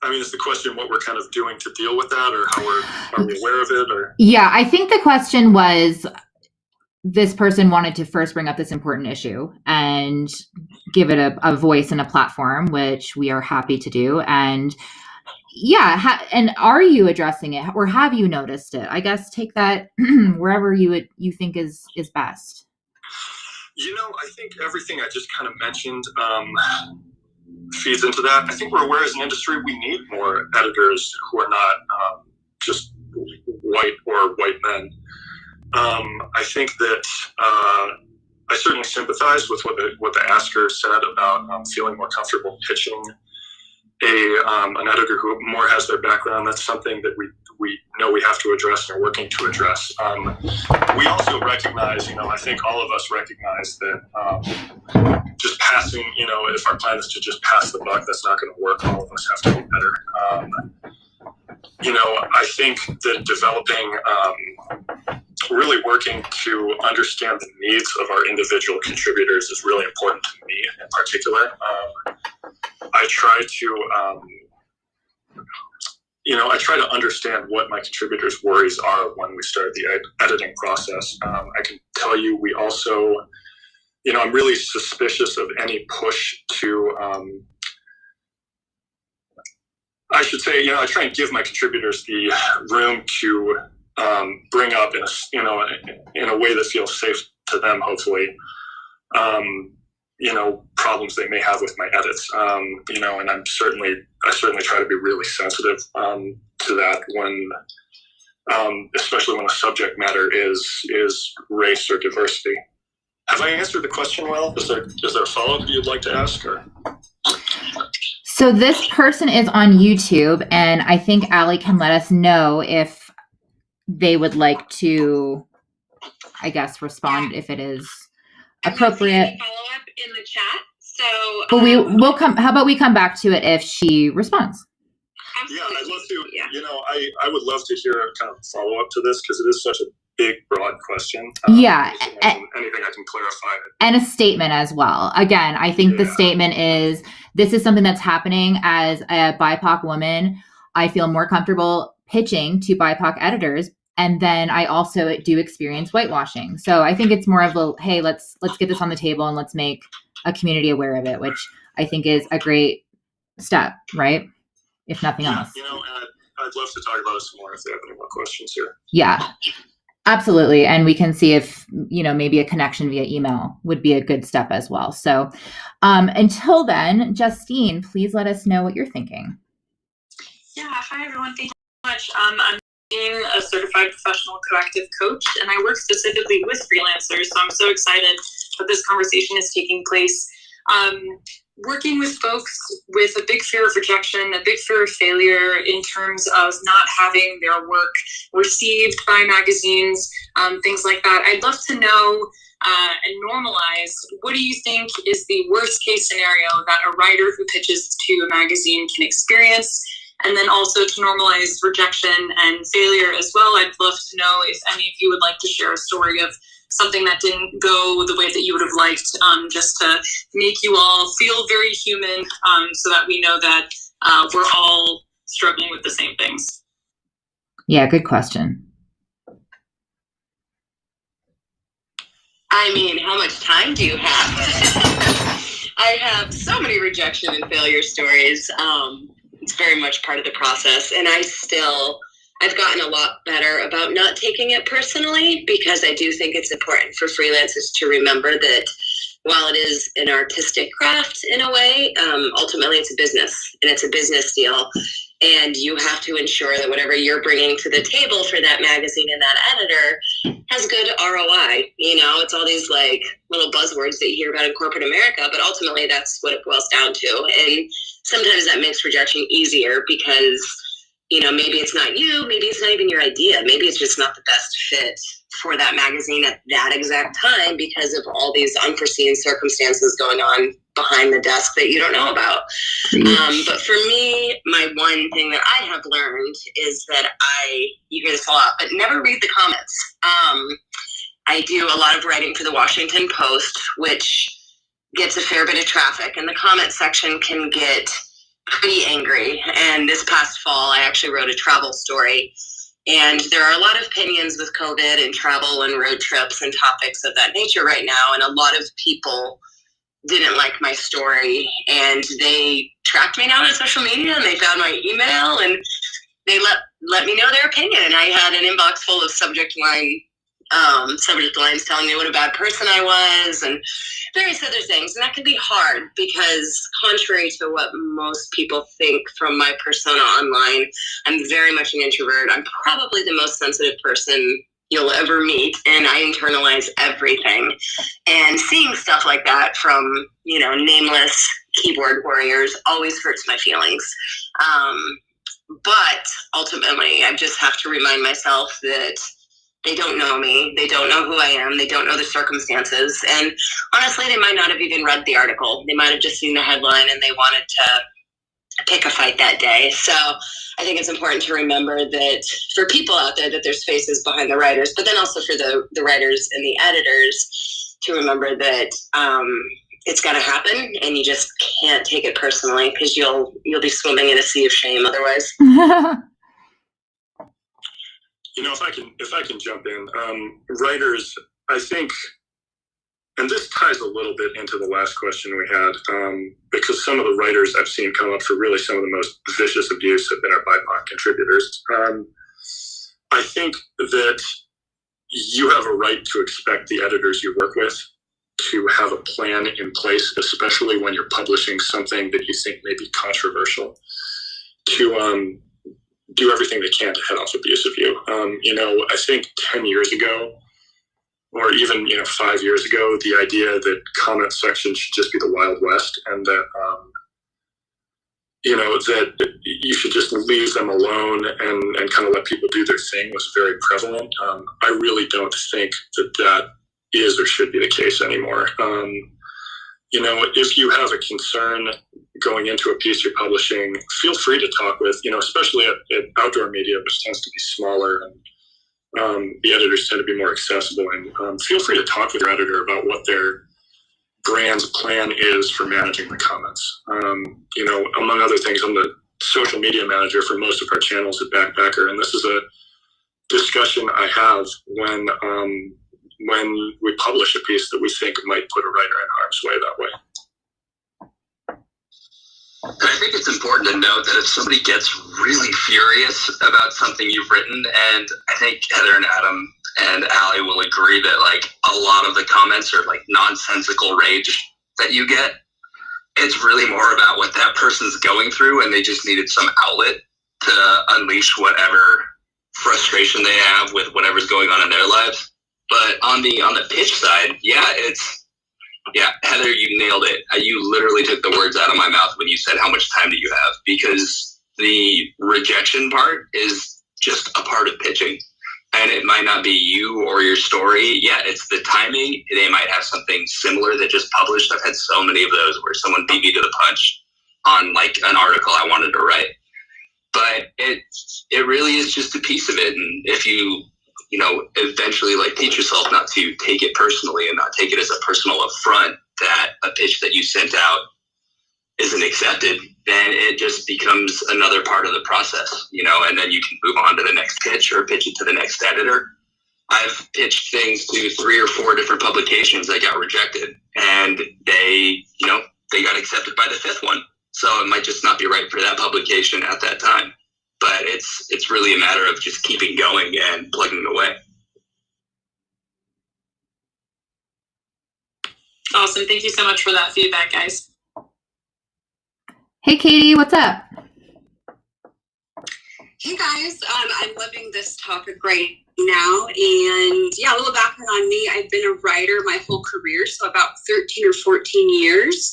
Is the question what we're kind of doing to deal with that, or how are we aware of it? Or yeah, I think the question was, this person wanted to first bring up this important issue and give it a voice and a platform, which we are happy to do. And yeah, and are you addressing it, or have you noticed it? I guess take that wherever you think is best. I think everything I just kind of mentioned feeds into that. I think we're aware as an industry we need more editors who are not just white or white men. I think that I certainly sympathize with what the asker said about feeling more comfortable pitching an editor who more has their background, that's something that we know we have to address and are working to address. We also recognize, I think all of us recognize that just passing, if our plan is to just pass the buck, that's not going to work. All of us have to be better. I think that developing, really working to understand the needs of our individual contributors is really important to me in particular. I try to understand what my contributors' worries are when we start the editing process. I can tell you, we also, I'm really suspicious of any push to, I should say, I try and give my contributors the room to bring up in a way that feels safe to them, hopefully, problems they may have with my edits, and I certainly try to be really sensitive to that when, especially when the subject matter is race or diversity. Have I answered the question well? Is there a follow-up you'd like to ask? Or? So this person is on YouTube, and I think Allie can let us know if they would like to, I guess, respond if it is appropriate. Follow up in the chat. So, but we'll come. How about we come back to it if she responds? Absolutely. Yeah, I'd love to. Yeah. I would love to hear a kind of follow up to this because it is such a big, broad question. Anything I can clarify. And a statement as well. Again, I think the statement is, this is something that's happening as a BIPOC woman. I feel more comfortable pitching to BIPOC editors. And then I also do experience whitewashing. So I think it's more of a, hey, let's get this on the table and let's make a community aware of it, which I think is a great step, right? If nothing else. I'd love to talk about it some more if they have any more questions here. Yeah, absolutely. And we can see if, maybe a connection via email would be a good step as well. So until then, Justine, please let us know what you're thinking. Yeah, hi everyone. Thank you so much. I'm being a certified professional coactive coach, and I work specifically with freelancers. So I'm so excited that this conversation is taking place. Working with folks with a big fear of rejection, a big fear of failure in terms of not having their work received by magazines, things like that. I'd love to know and normalize, what do you think is the worst case scenario that a writer who pitches to a magazine can experience? And then also to normalize rejection and failure as well. I'd love to know if any of you would like to share a story of something that didn't go the way that you would have liked, just to make you all feel very human, so that we know that we're all struggling with the same things. Yeah, good question. I mean, how much time do you have? I have so many rejection and failure stories. It's very much part of the process. And I've gotten a lot better about not taking it personally, because I do think it's important for freelancers to remember that while it is an artistic craft in a way, ultimately it's a business, and it's a business deal. And you have to ensure that whatever you're bringing to the table for that magazine and that editor has good ROI. It's all these like little buzzwords that you hear about in corporate America, but ultimately that's what it boils down to. And sometimes that makes rejection easier because, maybe it's not you, maybe it's not even your idea. Maybe it's just not the best fit for that magazine at that exact time because of all these unforeseen circumstances going on behind the desk that you don't know about. But for me, my one thing that I have learned is that you hear this a lot, but never read the comments. I do a lot of writing for the Washington Post, which gets a fair bit of traffic, and the comment section can get pretty angry. And this past fall, I actually wrote a travel story. And there are a lot of opinions with COVID and travel and road trips and topics of that nature right now. And a lot of people didn't like my story, and they tracked me down on social media, and they found my email, and they let me know their opinion. And I had an inbox full of subject lines telling me what a bad person I was and various other things. And that can be hard because, contrary to what most people think from my persona online, I'm very much an introvert. I'm probably the most sensitive person you'll ever meet, and I internalize everything. And seeing stuff like that from, nameless keyboard warriors always hurts my feelings. But ultimately, I just have to remind myself that they don't know me. They don't know who I am. They don't know the circumstances. And honestly, they might not have even read the article. They might have just seen the headline and they wanted to pick a fight that day. So I think it's important to remember that for people out there, that there's faces behind the writers, but then also for the writers and the editors to remember that it's going to happen, and you just can't take it personally, because you'll be swimming in a sea of shame otherwise. If I can jump in, writers, I think, and this ties a little bit into the last question we had, because some of the writers I've seen come up for really some of the most vicious abuse have been our BIPOC contributors. I think that you have a right to expect the editors you work with to have a plan in place, especially when you're publishing something that you think may be controversial, to do everything they can to head off abuse of you. I think 10 years ago, or even 5 years ago, the idea that comment sections should just be the Wild West, and that that you should just leave them alone and kind of let people do their thing was very prevalent. I really don't think that is or should be the case anymore. If you have a concern going into a piece you're publishing, feel free to talk with, especially at outdoor media, which tends to be smaller, and the editors tend to be more accessible. And feel free to talk with your editor about what their grand plan is for managing the comments. Among other things, I'm the social media manager for most of our channels at Backpacker, and this is a discussion I have when we publish a piece that we think might put a writer in harm's way that way. And I think it's important to note that if somebody gets really furious about something you've written, and I think Heather and Adam and Allie will agree that a lot of the comments are nonsensical rage that you get, it's really more about what that person's going through, and they just needed some outlet to unleash whatever frustration they have with whatever's going on in their lives. But on the pitch side, Heather, you nailed it. You literally took the words out of my mouth when you said how much time do you have, because the rejection part is just a part of pitching. And it might not be you or your story. Yeah, it's the timing. They might have something similar that just published. I've had so many of those where someone beat me to the punch on an article I wanted to write. But it really is just a piece of it. And if you eventually teach yourself not to take it personally and not take it as a personal affront that a pitch that you sent out isn't accepted, then it just becomes another part of the process, and then you can move on to the next pitch or pitch it to the next editor. I've pitched things to 3 or 4 different publications that got rejected, and they got accepted by the 5th one. So it might just not be right for that publication at that time. But it's really a matter of just keeping going and plugging away. Awesome. Thank you so much for that feedback, guys. Hey, Katie, what's up? Hey guys, I'm loving this topic right now, and a little background on me. I've been a writer my whole career, so about 13 or 14 years.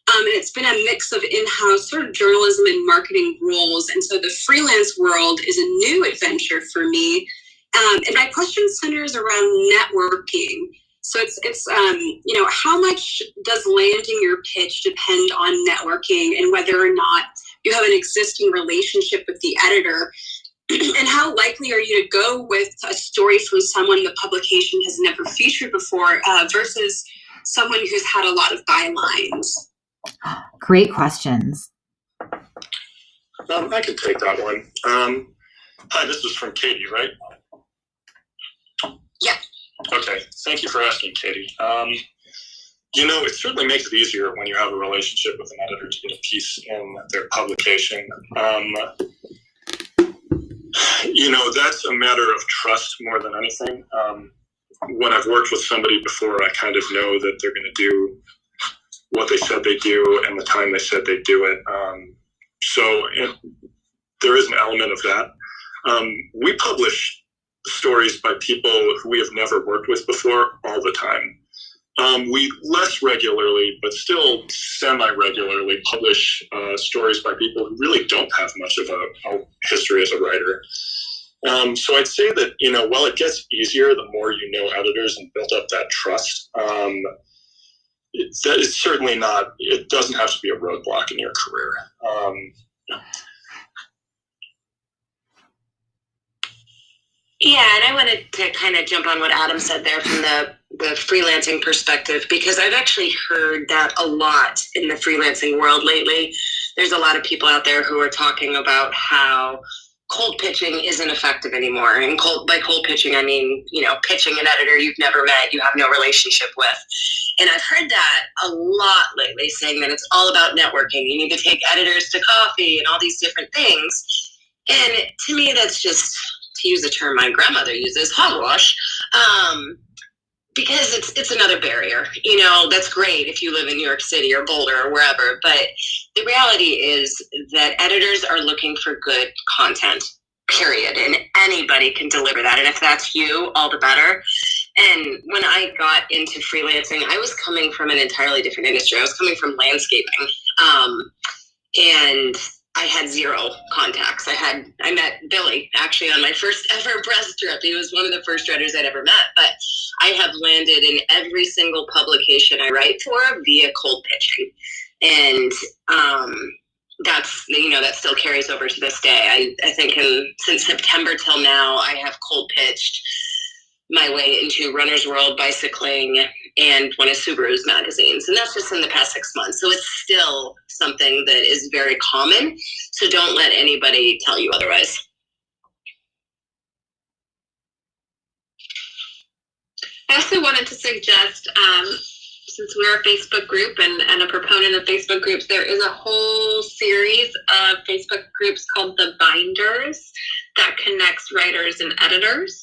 And it's been a mix of in-house sort of journalism and marketing roles. And so the freelance world is a new adventure for me. And my question centers around networking. So it's how much does landing your pitch depend on networking, and whether or not you have an existing relationship with the editor? And how likely are you to go with a story from someone the publication has never featured before versus someone who's had a lot of bylines? Great questions. I can take that one. Hi, this is from Katie, right? Yeah. Okay, thank you for asking, Katie. It certainly makes it easier when you have a relationship with an editor to get a piece in their publication. That's a matter of trust more than anything. When I've worked with somebody before, I kind of know that they're going to do what they said they do and the time they said they'd do it. So there is an element of that. We publish stories by people who we have never worked with before all the time. We less regularly, but still semi-regularly publish stories by people who really don't have much of a history as a writer. So I'd say that, while it gets easier, the more you know editors and build up that trust, it's certainly not, it doesn't have to be a roadblock in your career. Yeah, and I wanted to kind of jump on what Adam said there from the freelancing perspective, because I've actually heard that a lot in the freelancing world lately. There's a lot of people out there who are talking about how cold pitching isn't effective anymore. And by cold pitching, I mean, pitching an editor you've never met, you have no relationship with. And I've heard that a lot lately, saying that it's all about networking. You need to take editors to coffee and all these different things. And to me, that's just, to use a term my grandmother uses, hogwash, because it's another barrier. That's great if you live in New York City or Boulder or wherever, but the reality is that editors are looking for good content, period, and anybody can deliver that. And if that's you, all the better. And when I got into freelancing, I was coming from an entirely different industry. I was coming from landscaping, and I had zero contacts. I met Billy actually on my first ever press trip. He was one of the first writers I'd ever met, but I have landed in every single publication I write for via cold pitching. And that still carries over to this day. I think since September till now, I have cold pitched my way into Runner's World, Bicycling, and one of Subaru's magazines. And that's just in the past 6 months. So it's still something that is very common. So don't let anybody tell you otherwise. I also wanted to suggest, since we're a Facebook group and a proponent of Facebook groups, there is a whole series of Facebook groups called the Binders that connects writers and editors.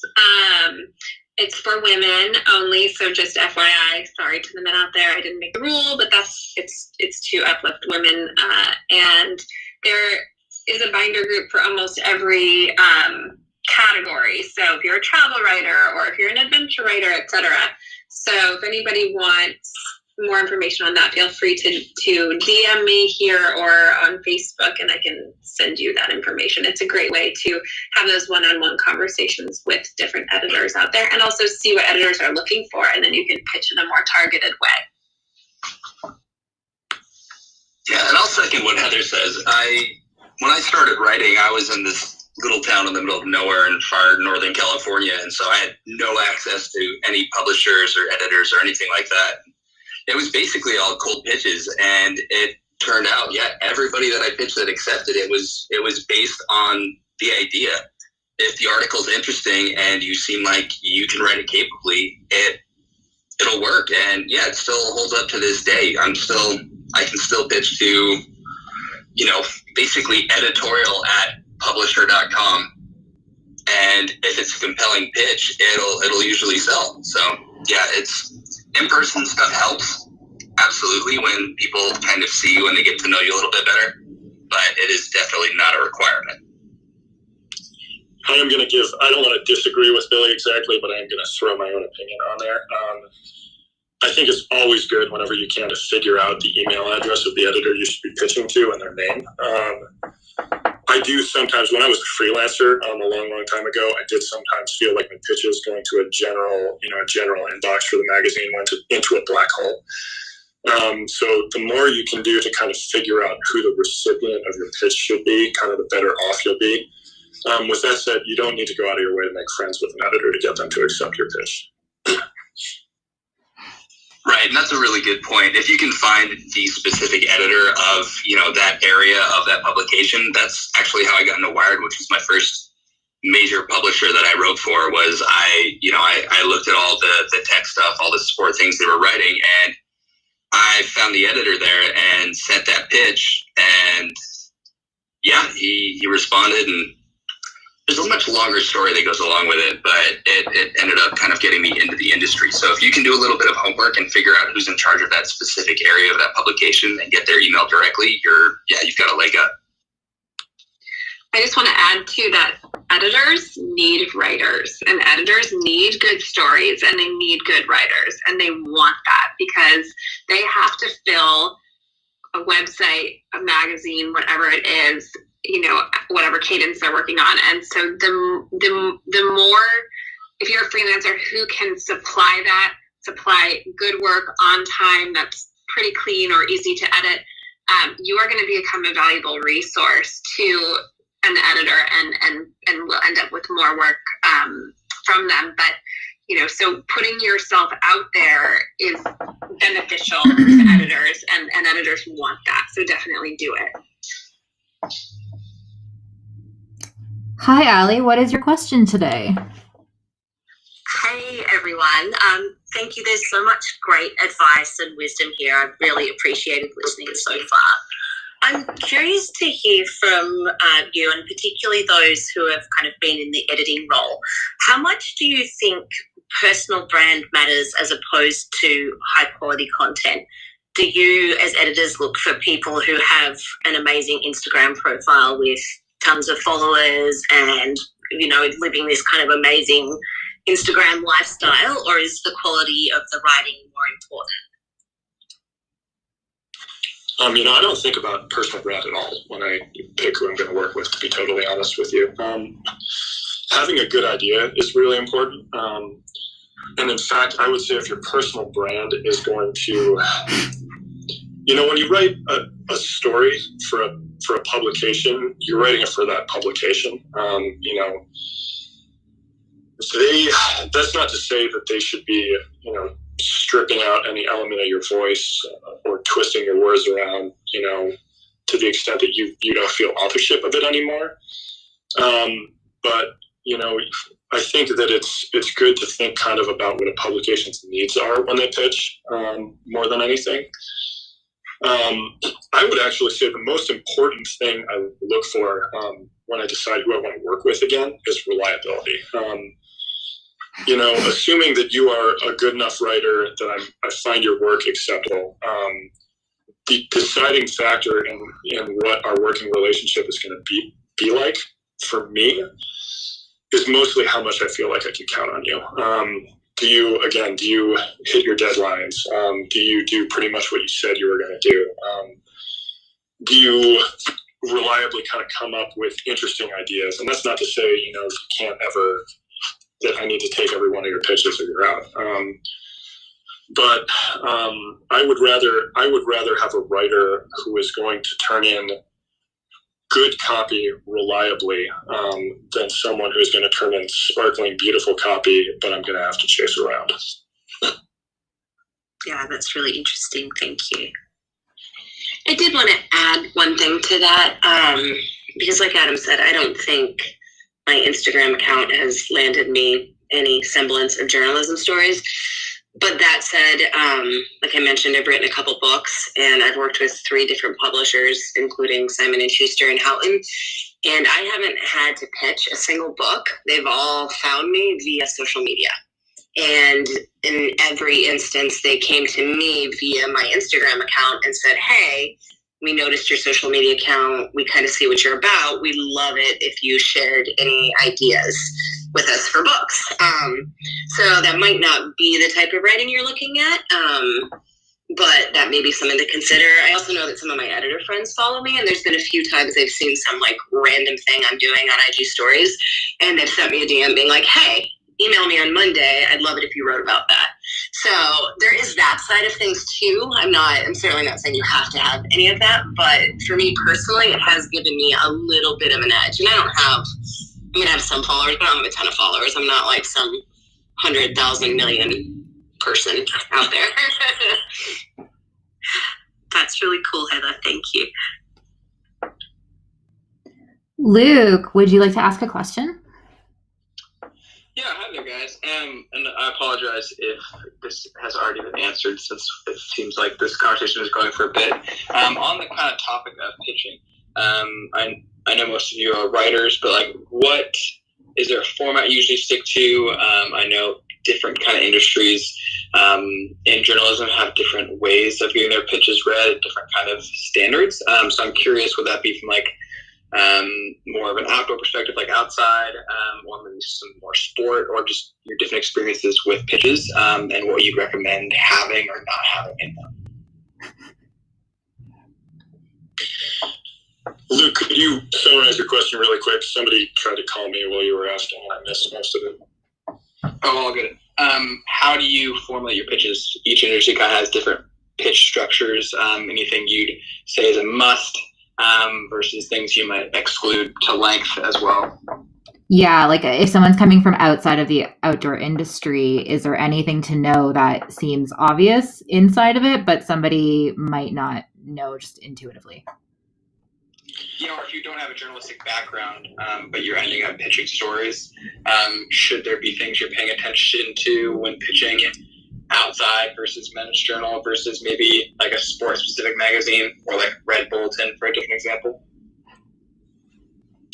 It's for women only, so just FYI, sorry to the men out there, I didn't make the rule, but it's to uplift women. And there is a binder group for almost every category. So if you're a travel writer or if you're an adventure writer, etc. So if anybody wants more information on that, feel free to DM me here or on Facebook, and I can send you that information. It's a great way to have those one-on-one conversations with different editors out there, and also see what editors are looking for, and then you can pitch in a more targeted way. Yeah, and I'll second what Heather says. When I started writing, I was in this little town in the middle of nowhere in far northern California, and so I had no access to any publishers or editors or anything like that. It was basically all cold pitches, and it turned out, everybody that I pitched that accepted it was based on the idea. If the article's interesting and you seem like you can write it capably, it'll work. And it still holds up to this day. I can still pitch to, basically editorial at publisher.com. And if it's a compelling pitch, it'll usually sell. So it's in-person stuff helps, absolutely, when people kind of see you and they get to know you a little bit better, but it is definitely not a requirement. I don't want to disagree with Billy exactly, but I am going to throw my own opinion on there. I think it's always good whenever you can to figure out the email address of the editor you should be pitching to and their name. I do sometimes, when I was a freelancer a long time ago, I did sometimes feel like my pitches going to a general inbox for the magazine went into a black hole. So the more you can do to kind of figure out who the recipient of your pitch should be, kind of the better off you'll be. With that said, you don't need to go out of your way to make friends with an editor to get them to accept your pitch. Right, and that's a really good point. If you can find the specific editor of, that area of that publication, that's actually how I got into Wired, which was my first major publisher that I wrote for. Was I looked at all the tech stuff, all the support things they were writing, and I found the editor there and sent that pitch, and he responded, and there's a much longer story that goes along with it, but it ended up kind of getting me into the industry. So if you can do a little bit of homework and figure out who's in charge of that specific area of that publication and get their email directly, you've got a leg up. I just want to add to that. editors need writers, and editors need good stories, and they need good writers, and they want that because they have to fill a website, a magazine, whatever it is, whatever cadence they're working on. And so the more, if you're a freelancer who can supply good work on time, that's pretty clean or easy to edit, you are going to become a valuable resource to an editor and will end up with more work from them. But so putting yourself out there is beneficial to editors, and editors want that, so definitely do it. Hi, Allie. What is your question today? Hey, everyone. Thank you. There's so much great advice and wisdom here. I've really appreciated listening so far. I'm curious to hear from you, and particularly those who have kind of been in the editing role. How much do you think personal brand matters as opposed to high quality content? Do you as editors look for people who have an amazing Instagram profile with tons of followers and, living this kind of amazing Instagram lifestyle, or is the quality of the writing more important? I don't think about personal brand at all when I pick who I'm going to work with, to be totally honest with you. Having a good idea is really important. And in fact, I would say if your personal brand is going to, when you write a story for a publication, you're writing it for that publication. That's not to say that they should be, stripping out any element of your voice or twisting your words around, to the extent that you don't feel authorship of it anymore. But I think that it's good to think kind of about what a publication's needs are when they pitch, more than anything. I would actually say the most important thing I look for when I decide who I want to work with again is reliability. Assuming that you are a good enough writer that I find your work acceptable, the deciding factor in what our working relationship is going to be like for me is mostly how much I feel like I can count on you. Do you hit your deadlines? Do you do pretty much what you said you were going to do? Do you reliably kind of come up with interesting ideas? And that's not to say, you can't ever, that I need to take every one of your pitches or you're out. But I would rather have a writer who is going to turn in good copy reliably than someone who's going to turn in sparkling, beautiful copy, but I'm going to have to chase around. Yeah, that's really interesting. Thank you. I did want to add one thing to that, because like Adam said, I don't think my Instagram account has landed me any semblance of journalism stories. But that said, like I mentioned, I've written a couple books, and I've worked with 3 different publishers, including Simon & Schuster and Houghton, and I haven't had to pitch a single book. They've all found me via social media. And in every instance, they came to me via my Instagram account and said, hey, we noticed your social media account. We kind of see what you're about. We'd love it if you shared any ideas with us for books. So that might not be the type of writing you're looking at, but that may be something to consider. I also know that some of my editor friends follow me, and there's been a few times they've seen some like random thing I'm doing on IG stories, and they've sent me a DM being like, hey, email me on Monday. I'd love it if you wrote about that. So there is that side of things too. I'm certainly not saying you have to have any of that, but for me personally, it has given me a little bit of an edge. And I have some followers, but I don't have a ton of followers. I'm not like some 100,000 million person out there. That's really cool, Heather. Thank you. Luke, would you like to ask a question? Yeah, hi there, guys. And I apologize if this has already been answered, since it seems like this conversation is going for a bit. On the kind of topic of pitching, I know most of you are writers, but like, what is there a format you usually stick to? I know different kind of industries in journalism have different ways of getting their pitches read, different kind of standards. So I'm curious, would that be from like more of an outdoor perspective, like outside, or maybe some more sport, or just your different experiences with pitches, and what you'd recommend having or not having in them. Luke, could you summarize your question really quick? Somebody tried to call me while you were asking, and I missed most of it. Oh, all good. How do you formulate your pitches? Each industry kind of has different pitch structures. Anything you'd say is a must versus things you might exclude to length as well? Yeah, like if someone's coming from outside of the outdoor industry, is there anything to know that seems obvious inside of it, but somebody might not know just intuitively? Or if you don't have a journalistic background, but you're ending up pitching stories, should there be things you're paying attention to when pitching outside versus Men's Journal versus maybe like a sports-specific magazine or like Red Bulletin, for a different example?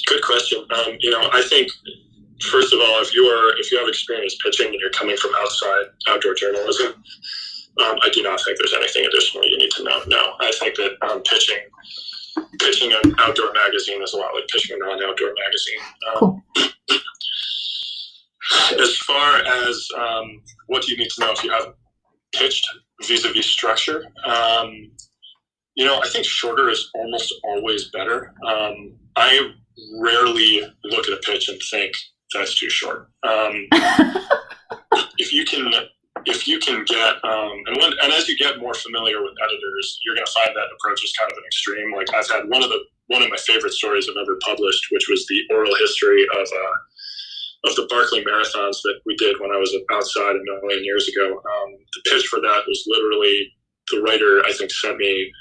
Good question. I think, first of all, if you have experience pitching and you're coming from outside outdoor journalism, I do not think there's anything additional you need to know. No, I think that pitching an outdoor magazine is a lot like pitching a non-outdoor magazine. Cool. As far as what do you need to know if you haven't pitched vis-a-vis structure, I think shorter is almost always better. I rarely look at a pitch and think that's too short. If you can get, and as you get more familiar with editors, you're going to find that approach is kind of an extreme. Like I've had one of my favorite stories I've ever published, which was the oral history of the Barkley marathons that we did when I was outside in a million years ago. The pitch for that was literally the writer, I think, sent me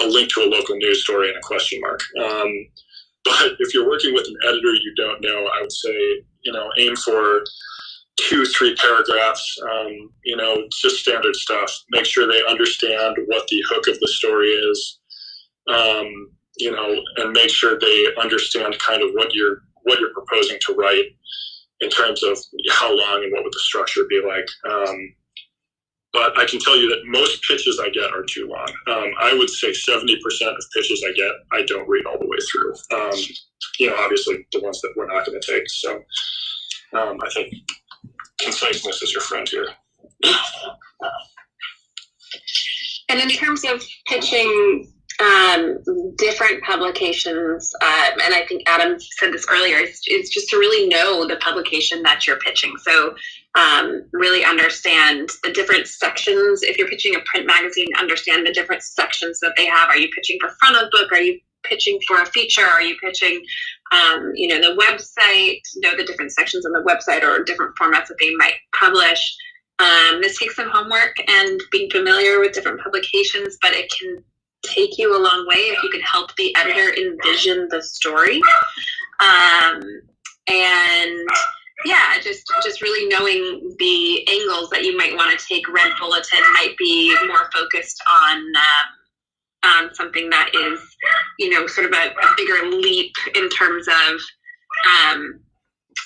a link to a local news story and a question mark. But if you're working with an editor you don't know, I would say, aim for 2-3 paragraphs, just standard stuff. Make sure they understand what the hook of the story is, and make sure they understand kind of what you're proposing to write in terms of how long and what would the structure be like. But I can tell you that most pitches I get are too long. I would say 70% of pitches I get, I don't read all the way through. Obviously the ones that we're not going to take. So I think conciseness is your friend here. And in terms of pitching different publications, and I think Adam said this earlier, it's just to really know the publication that you're pitching. So really understand the different sections. If you're pitching a print magazine, understand the different sections that they have. Are you pitching for front of book? Are you pitching for a feature? Are you pitching, the website? Know the different sections on the website or different formats that they might publish. This takes some homework and being familiar with different publications, but it can take you a long way if you can help the editor envision the story. And yeah, just really knowing the angles that you might want to take. Red Bulletin might be more focused on something that is, sort of a bigger leap in terms of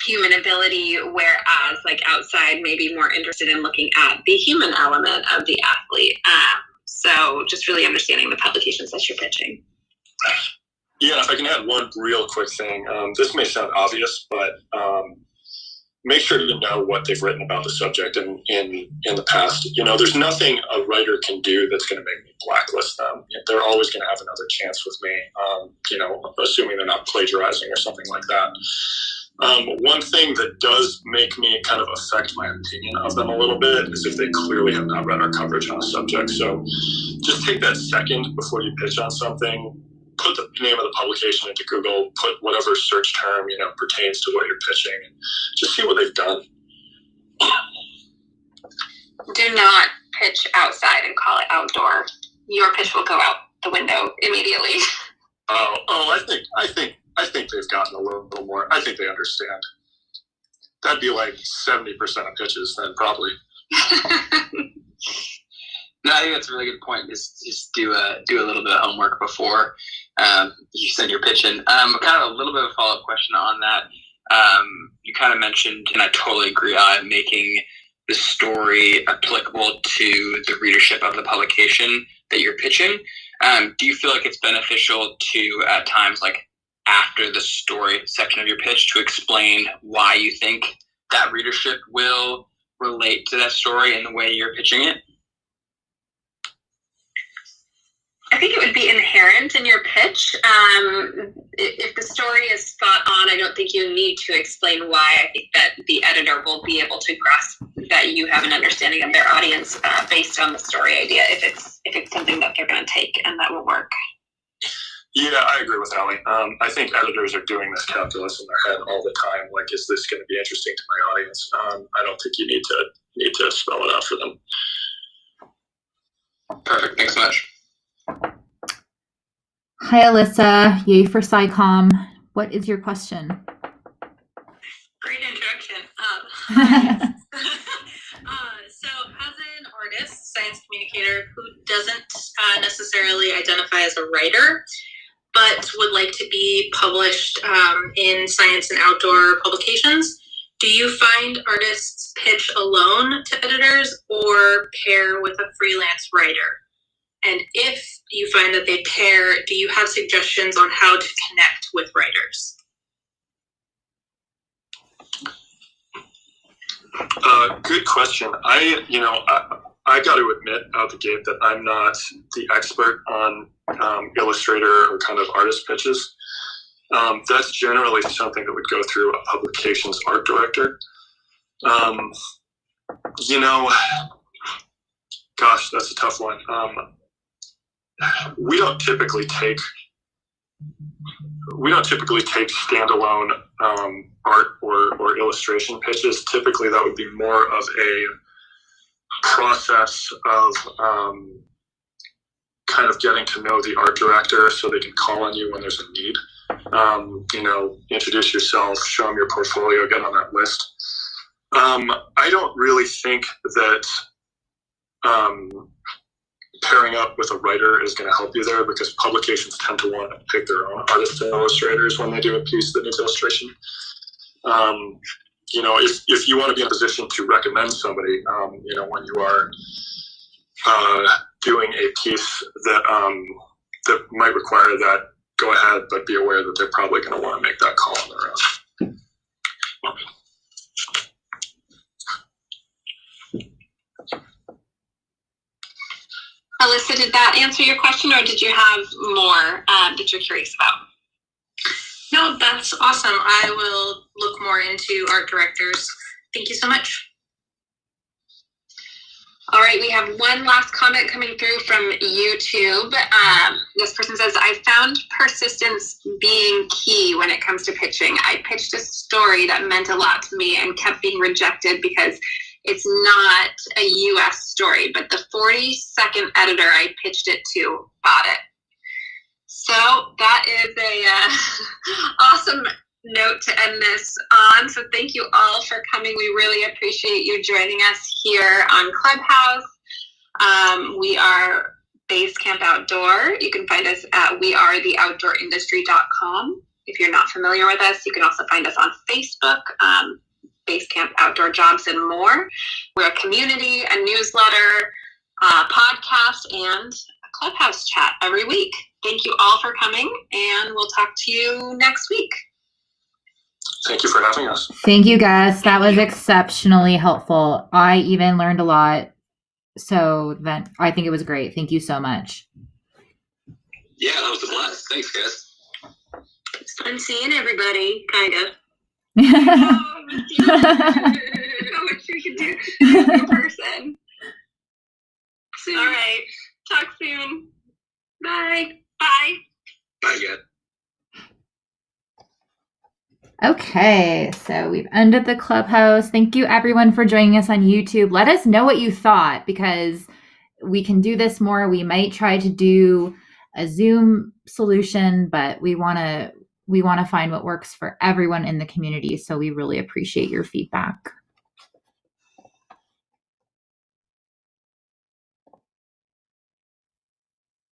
human ability, whereas like outside maybe more interested in looking at the human element of the athlete. So just really understanding the publications that you're pitching. Yeah, if I can add one real quick thing. This may sound obvious, but make sure to know what they've written about the subject in the past. There's nothing a writer can do that's going to make me blacklist them. They're always going to have another chance with me, assuming they're not plagiarizing or something like that. One thing that does make me kind of affect my opinion of them a little bit is if they clearly have not read our coverage on a subject. So just take that second before you pitch on something, put the name of the publication into Google, put whatever search term, pertains to what you're pitching, and just see what they've done. Do not pitch outside and call it outdoor. Your pitch will go out the window immediately. I think they've gotten a little more. I think they understand. That'd be like 70% of pitches then, probably. No, I think that's a really good point. Just do a little bit of homework before you send your pitch in. Kind of a little bit of a follow-up question on that. You kind of mentioned, and I totally agree on making the story applicable to the readership of the publication that you're pitching. Do you feel like it's beneficial to, at times, like after the story section of your pitch to explain why you think that readership will relate to that story in the way you're pitching it? I think it would be inherent in your pitch. If the story is spot on, I don't think you need to explain why. I think that the editor will be able to grasp that you have an understanding of their audience based on the story idea, if it's something that they're going to take, and that will work. Yeah, I agree with Allie. I think editors are doing this calculus in their head all the time. Like, is this going to be interesting to my audience? I don't think you need to spell it out for them. Perfect. Thanks so much. Hi, Alyssa. Yay for SciComm. What is your question? Great introduction. So as an artist, science communicator who doesn't necessarily identify as a writer, but would like to be published in science and outdoor publications, do you find artists pitch alone to editors or pair with a freelance writer? And if you find that they pair, do you have suggestions on how to connect with writers? Good question. I got to admit out the gate that I'm not the expert on Illustrator or kind of artist pitches. That's generally something that would go through a publications art director. Gosh, that's a tough one. We don't typically take standalone art or illustration pitches. Typically, that would be more of a process of kind of getting to know the art director so they can call on you when there's a need. Introduce yourself, show them your portfolio, get on that list. I don't really think that pairing up with a writer is going to help you there, because publications tend to want to pick their own artists and illustrators when they do a piece that needs illustration. If you want to be in a position to recommend somebody, when you are doing a piece that might require that, go ahead, but be aware that they're probably going to want to make that call on their own. Alyssa, did that answer your question, or did you have more that you're curious about? No, that's awesome. I will look more into art directors. Thank you so much. All right, we have one last comment coming through from YouTube. This person says, I found persistence being key when it comes to pitching. I pitched a story that meant a lot to me and kept being rejected because it's not a US story, but the 42nd editor I pitched it to bought it. So that is a awesome note to end this on. So thank you all for coming. We really appreciate you joining us here on Clubhouse. We are Basecamp Outdoor. You can find us at wearetheoutdoorindustry.com. If you're not familiar with us, you can also find us on Facebook, Basecamp Outdoor Jobs and more. We're a community, a newsletter, podcast, and a Clubhouse chat every week. Thank you all for coming, and we'll talk to you next week. Thank you for having us. Thank you, Gus. That was exceptionally helpful. I even learned a lot. So then I think it was great. Thank you so much. Yeah, that was a blast. Thanks, guys. It's fun seeing everybody, kind of. How much we can do in person. Soon. All right. Talk soon. Bye. Bye. Bye, guys. Okay, so we've ended the Clubhouse. Thank you everyone for joining us on YouTube. Let us know what you thought, because we can do this more. We might try to do a Zoom solution, but we want to find what works for everyone in the community. So we really appreciate your feedback.